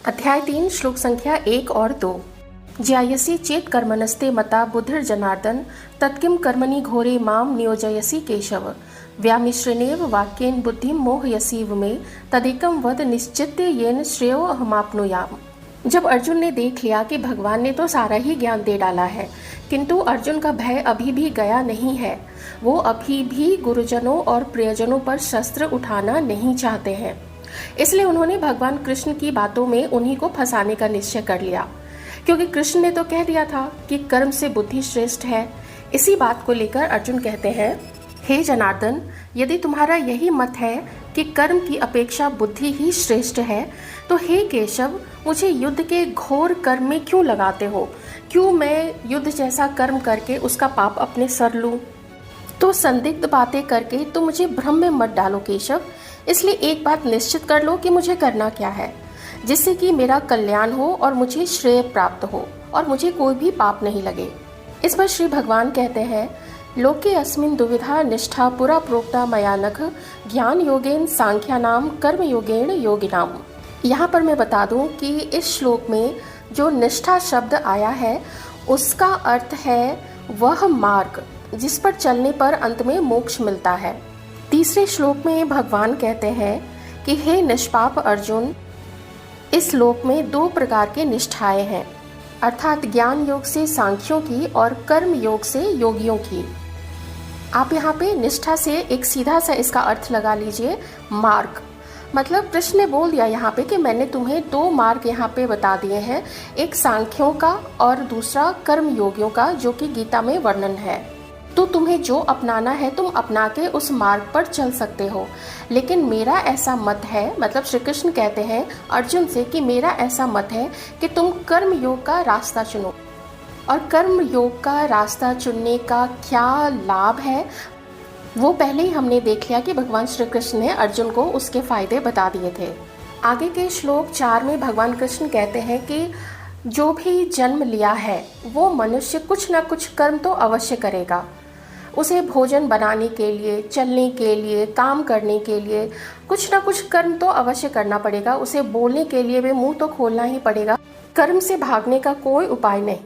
अध्याय 3 श्लोक संख्या 1 और 2। ज्यायसि चेत कर्मणस्ते मता बुद्धिर्जनार्दन तत्किं कर्मणि घोरे माम नियोजयसि केशव व्यामिश्रेणेव वाक्येन बुद्धिं मोहयसीव मे तदेकं वद निश्चित्य येन श्रेयो अहमाप्नुयाम। जब अर्जुन ने देख लिया कि भगवान ने तो सारा ही ज्ञान दे डाला है, किंतु अर्जुन का भय अभी भी गया नहीं है। वो अभी भी गुरुजनों और प्रियजनों पर शस्त्र उठाना नहीं चाहते हैं। इसलिए उन्होंने भगवान कृष्ण की बातों में उन्हीं को फंसाने का निश्चय कर लिया, क्योंकि कृष्ण ने तो कह दिया था कि कर्म से बुद्धि श्रेष्ठ है। इसी बात को लेकर अर्जुन कहते हैं, हे जनार्दन, यदि तुम्हारा यही मत है कि कर्म की अपेक्षा बुद्धि ही श्रेष्ठ है, तो हे केशव, मुझे युद्ध के घोर कर्म में क्यों लगाते हो? क्यों मैं युद्ध जैसा कर्म करके उसका पाप अपने सर लूं? तो संदिग्ध बातें करके तो मुझे भ्रम में मत डालो केशव। इसलिए एक बात निश्चित कर लो कि मुझे करना क्या है, जिससे कि मेरा कल्याण हो और मुझे श्रेय प्राप्त हो और मुझे कोई भी पाप नहीं लगे। इस पर श्री भगवान कहते हैं, लोके अस्मिन् दुविधा निष्ठा पुरा प्रोक्ता मया नघ ज्ञान योगेन सांख्यानाम कर्म योगेन योगिनाम। यहाँ पर मैं बता दूं कि इस श्लोक में जो निष्ठा शब्द आया है उसका अर्थ है वह मार्ग जिस पर चलने पर अंत में मोक्ष मिलता है। तीसरे श्लोक में भगवान कहते हैं कि हे निष्पाप अर्जुन, इस श्लोक में 2 प्रकार के निष्ठाएं हैं, अर्थात ज्ञान योग से सांख्यों की और कर्म योग से योगियों की। आप यहाँ पे निष्ठा से एक सीधा सा इसका अर्थ लगा लीजिए, मार्ग। मतलब कृष्ण ने बोल दिया यहाँ पे कि मैंने तुम्हें 2 मार्ग यहाँ पे बता दिए हैं, एक सांख्यों का और दूसरा कर्म योगियों का, जो कि गीता में वर्णन है। तो तुम्हें जो अपनाना है तुम अपना के उस मार्ग पर चल सकते हो। लेकिन मेरा ऐसा मत है, मतलब श्री कृष्ण कहते हैं अर्जुन से कि मेरा ऐसा मत है कि तुम कर्म योग का रास्ता चुनो। और कर्म योग का रास्ता चुनने का क्या लाभ है वो पहले ही हमने देख लिया कि भगवान श्री कृष्ण ने अर्जुन को उसके फायदे बता दिए थे। आगे के श्लोक 4 में भगवान कृष्ण कहते हैं कि जो भी जन्म लिया है वो मनुष्य कुछ ना कुछ कर्म तो अवश्य करेगा। उसे भोजन बनाने के लिए, चलने के लिए, काम करने के लिए कुछ ना कुछ कर्म तो अवश्य करना पड़ेगा। उसे बोलने के लिए भी मुंह तो खोलना ही पड़ेगा। कर्म से भागने का कोई उपाय नहीं।